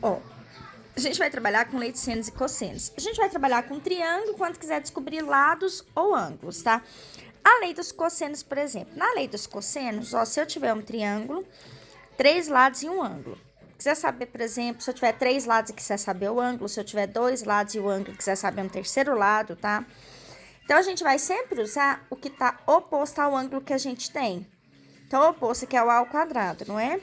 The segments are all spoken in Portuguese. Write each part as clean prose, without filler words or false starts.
Ó, a gente vai trabalhar com lei de senos e cossenos. A gente vai trabalhar com triângulo quando quiser descobrir lados ou ângulos, tá? A lei dos cossenos, por exemplo. Na lei dos cossenos, ó, se eu tiver um triângulo, 3 lados e um ângulo. Quiser saber, por exemplo, se eu tiver 3 lados e quiser saber o ângulo, se eu tiver 2 lados e o ângulo e quiser saber um terceiro lado, tá? Então, a gente vai sempre usar o que tá oposto ao ângulo que a gente tem. Então, o oposto aqui é o a ao quadrado, não é?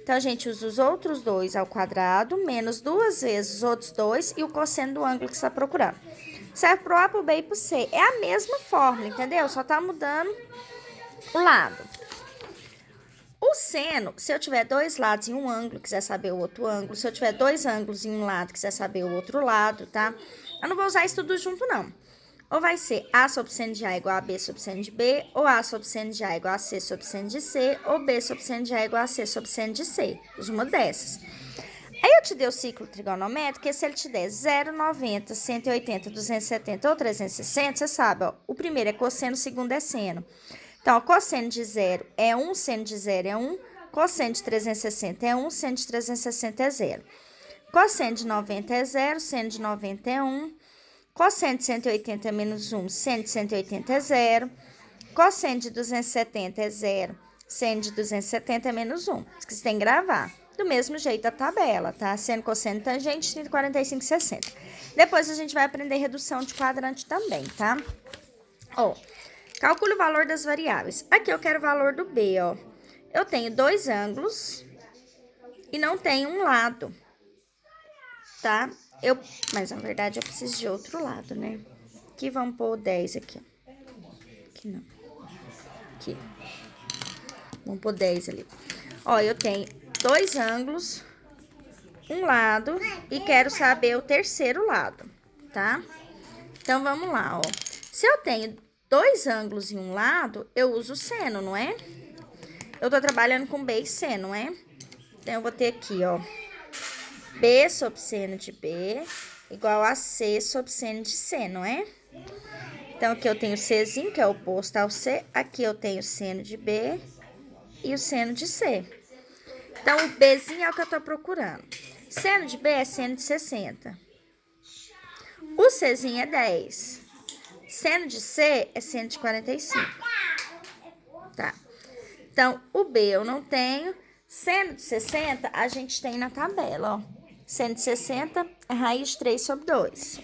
Então, a gente usa os outros 2 ao quadrado, menos 2 vezes os outros 2 e o cosseno do ângulo que você está procurando. Serve pro A, pro B e pro C. É a mesma fórmula, entendeu? Só tá mudando o lado. O seno, se eu tiver 2 lados em um ângulo, quiser saber o outro ângulo, se eu tiver 2 ângulos em um lado, quiser saber o outro lado, tá? Eu não vou usar isso tudo junto, não. Ou vai ser A sobre seno de A igual a B sobre seno de B, ou A sobre seno de A igual a C sobre seno de C, ou B sobre seno de A igual a C sobre seno de C. Usa uma dessas. Aí eu te dei o ciclo trigonométrico, que se ele te der 0, 90, 180, 270 ou 360, você sabe, ó, o primeiro é cosseno, o segundo é seno. Então, ó, cosseno de 0 é 1, seno de 0 é 1, cosseno de 360 é 1, seno de 360 é 0. Cosseno de 90 é 0, seno de 90 é 1, cosseno de 180 é menos 1, seno de 180 é 0, cosseno de 270 é 0, seno de 270 é menos 1. Isso que você tem que gravar. Do mesmo jeito a tabela, tá? Seno, cosseno, tangente, 30, 45, 60. Depois a gente vai aprender redução de quadrante também, tá? Ó, calcule o valor das variáveis. Aqui eu quero o valor do B, ó. Eu tenho 2 ângulos e não tenho um lado, tá? Mas na verdade eu preciso de outro lado, né? Aqui vamos pôr o 10 aqui, ó. Aqui não. Aqui. Vamos pôr 10 ali. Ó, eu tenho 2 ângulos, um lado e quero saber o terceiro lado, tá? Então, vamos lá, ó. Se eu tenho 2 ângulos em um lado, eu uso seno, não é? Eu tô trabalhando com B e C, não é? Então, eu vou ter aqui, ó, B sobre seno de B igual a C sobre seno de C, não é? Então, aqui eu tenho Czinho, que é oposto ao C. Aqui eu tenho seno de B e o seno de C. Então, o Bzinho é o que eu tô procurando. Seno de B é seno de 60. O Czinho é 10. Seno de C é seno de 45. Tá. Então, o B eu não tenho. Seno de 60, a gente tem na tabela, ó. Seno de 60 é raiz de 3 sobre 2.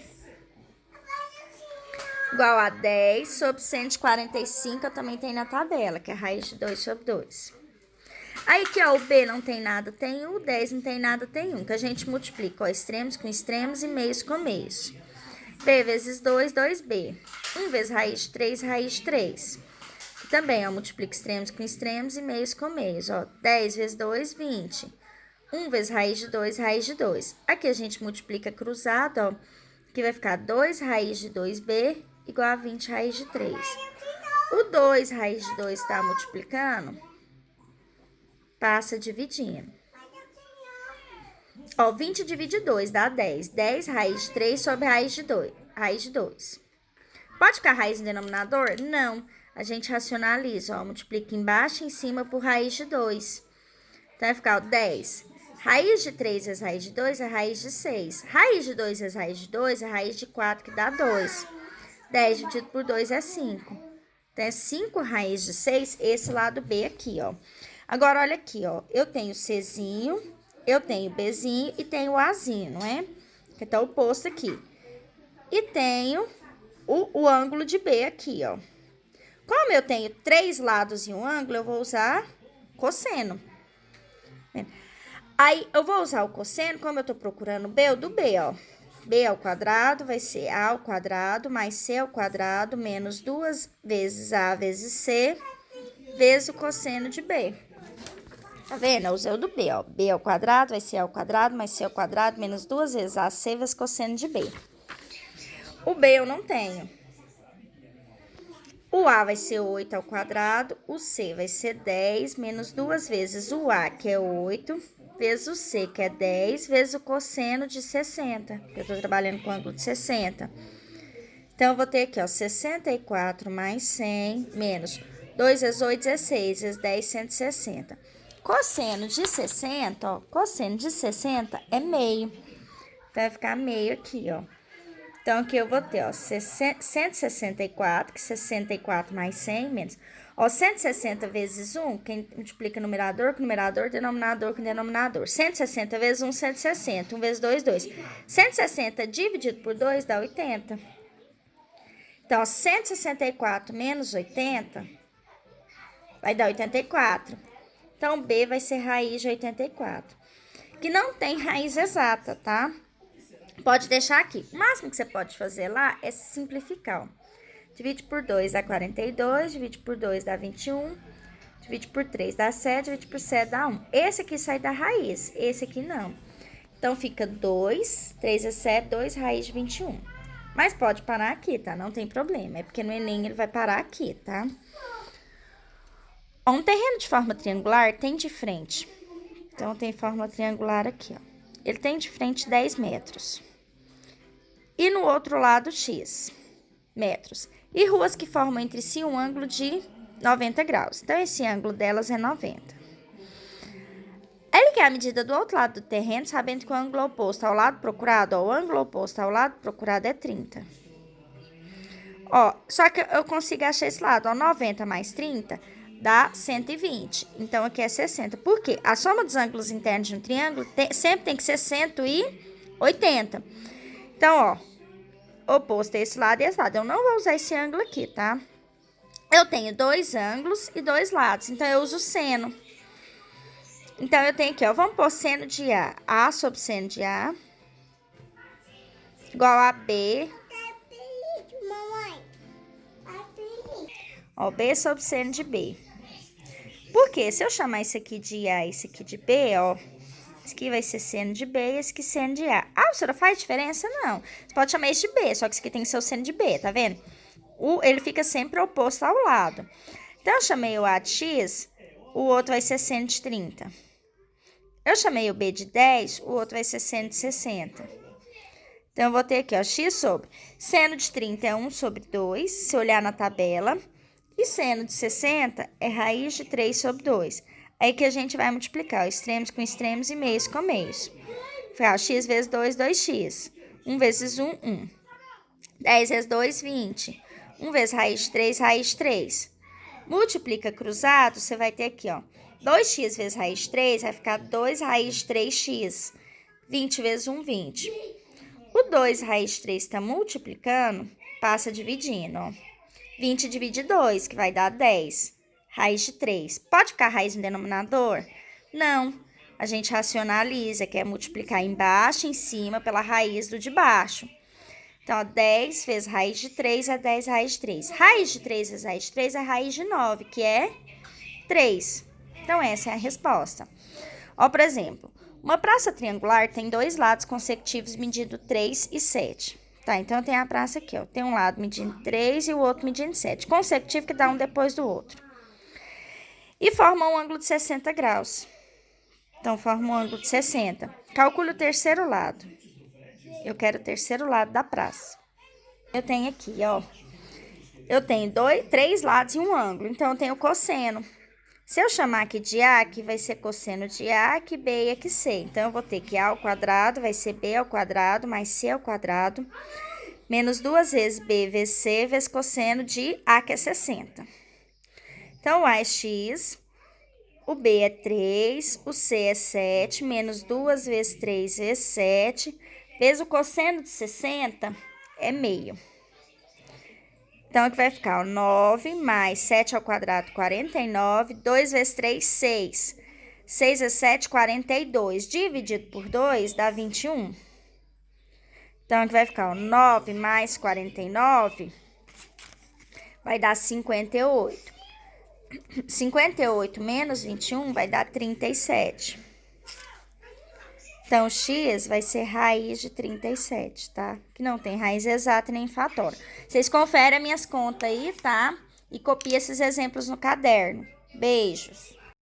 Igual a 10 sobre seno de 45, eu também tenho na tabela, que é raiz de 2 sobre 2. Aí que, ó, o B não tem nada, tem 1, o 10 não tem nada, tem 1. Que a gente multiplica, ó, extremos com extremos e meios com meios. B vezes 2, 2B. 1 vezes raiz de 3, raiz de 3. E também, ó, multiplica extremos com extremos e meios com meios, ó. 10 vezes 2, 20. 1 vezes raiz de 2, raiz de 2. Aqui a gente multiplica cruzado, ó, que vai ficar 2 raiz de 2B igual a 20 raiz de 3. O 2 raiz de 2 está multiplicando, passa dividindo. Ó, 20 divide 2 dá 10. 10 raiz de 3 sobre raiz de 2. Raiz de 2. Pode ficar raiz no denominador? Não. A gente racionaliza, ó. Multiplica embaixo e em cima por raiz de 2. Então, vai ficar, ó, 10. Raiz de 3 vezes raiz de 2 é raiz de 6. Raiz de 2 vezes raiz de 2 é raiz de 4, que dá 2. 10 dividido por 2 é 5. Então, é 5 raiz de 6, esse lado B aqui, ó. Agora, olha aqui, ó. Eu tenho Czinho, eu tenho Bzinho e tenho o Azinho, não é? Que tá oposto aqui. E tenho o ângulo de B aqui, ó. Como eu tenho 3 lados em um ângulo, eu vou usar cosseno. Aí, eu vou usar o cosseno, como eu tô procurando B, o do B, ó. B ao quadrado vai ser A ao quadrado mais C ao quadrado menos 2 vezes A vezes C vezes o cosseno de B. Tá vendo? Eu usei o do B, ó. B ao quadrado vai ser A ao quadrado mais C ao quadrado menos 2 vezes AC vezes cosseno de B. O B eu não tenho. O A vai ser 8 ao quadrado, o C vai ser 10 menos 2 vezes o A, que é 8, vezes o C, que é 10, vezes o cosseno de 60. Eu tô trabalhando com ângulo de 60. Então, eu vou ter aqui, ó, 64 mais 100 menos 2 vezes 8, 16, vezes 10, 160. cosseno de 60, ó, cosseno de 60 é meio. Então, vai ficar meio aqui, ó. Então, aqui eu vou ter, ó, 164, que 64 mais 100, menos. Ó, 160 vezes 1, quem multiplica numerador com numerador, denominador com denominador. 160 vezes 1, 160. 1 vezes 2, 2. 160 dividido por 2 dá 80. Então, ó, 164 menos 80 vai dar 84. Então, B vai ser raiz de 84. Que não tem raiz exata, tá? Pode deixar aqui. O máximo que você pode fazer lá é simplificar, ó. Divide por 2 dá 42, divide por 2 dá 21, divide por 3 dá 7, divide por 7 dá 1. Esse aqui sai da raiz, esse aqui não. Então, fica 2, 3 é 7, 2 raiz de 21. Mas pode parar aqui, tá? Não tem problema, é porque no Enem ele vai parar aqui, tá? Um terreno de forma triangular tem de frente. Então, tem forma triangular aqui, ó. Ele tem de frente 10 metros. E no outro lado, X metros. E ruas que formam entre si um ângulo de 90 graus. Então, esse ângulo delas é 90. Ele quer a medida do outro lado do terreno, sabendo que o ângulo oposto ao lado procurado, ó, o ângulo oposto ao lado procurado é 30. Ó, só que eu consigo achar esse lado, ó, 90 mais 30 dá 120. Então, aqui é 60. Por quê? A soma dos ângulos internos de um triângulo sempre tem que ser 180. Então, ó, oposto a esse lado e esse lado. Eu não vou usar esse ângulo aqui, tá? Eu tenho dois ângulos e dois lados. Então, eu uso seno. Então, eu tenho aqui, ó, vamos pôr seno de A. A sobre seno de A igual a B. Ó, B sobre seno de B. Por quê? Se eu chamar isso aqui de A e esse aqui de B, ó, esse aqui vai ser seno de B e esse aqui seno de A. Ah, professora, faz diferença? Não. Você pode chamar esse de B, só que esse aqui tem que ser o seno de B, tá vendo? Ele fica sempre oposto ao lado. Então, eu chamei o A de X, o outro vai ser seno de 30. Eu chamei o B de 10, o outro vai ser seno de 60. Então, eu vou ter aqui, ó, X sobre. Seno de 30 é 1 sobre 2, se olhar na tabela. E seno de 60 é raiz de 3 sobre 2. Aí que a gente vai multiplicar extremos com extremos e meios com meios. Ó, x vezes 2, 2x. 1 vezes 1, 1. 10 vezes 2, 20. 1 vezes raiz de 3, raiz de 3. Multiplica cruzado, você vai ter aqui, ó. 2x vezes raiz de 3 vai ficar 2 raiz de 3x. 20 vezes 1, 20. O 2 raiz de 3 está multiplicando, passa dividindo, ó. 20 divide 2, que vai dar 10. Raiz de 3. Pode ficar raiz no denominador? Não. A gente racionaliza, que é multiplicar embaixo e em cima pela raiz do de baixo. Então, ó, 10 vezes raiz de 3 é 10 raiz de 3. Raiz de 3 vezes raiz de 3 é raiz de 9, que é 3. Então, essa é a resposta. Ó, por exemplo, uma praça triangular tem dois lados consecutivos medindo 3 e 7. Tá, então tem a praça aqui, ó. Tem um lado medindo 3 e o outro medindo 7. Consecutivo que dá um depois do outro. E forma um ângulo de 60 graus. Então, forma um ângulo de 60. Calcule o terceiro lado. Eu quero o terceiro lado da praça. Eu tenho aqui, ó. Eu tenho três lados e um ângulo. Então, eu tenho cosseno. Se eu chamar aqui de A, aqui vai ser cosseno de A, aqui B e aqui C. Então, eu vou ter que A ao quadrado vai ser B ao quadrado mais C ao quadrado. Menos 2 vezes B vezes C vezes cosseno de A, que é 60. Então, o A é X, o B é 3, o C é 7, menos 2 vezes 3 vezes 7, vezes o cosseno de 60 é meio. Então, aqui vai ficar ó, 9 mais 7 ao quadrado, 49. 2 vezes 3, 6. 6 vezes 7, 42. Dividido por 2 dá 21. Então, aqui vai ficar ó, 9 mais 49 vai dar 58. 58 menos 21 vai dar 37. Então, x vai ser raiz de 37, tá? Que não tem raiz exata nem fatória. Vocês conferem as minhas contas aí, tá? E copia esses exemplos no caderno. Beijos!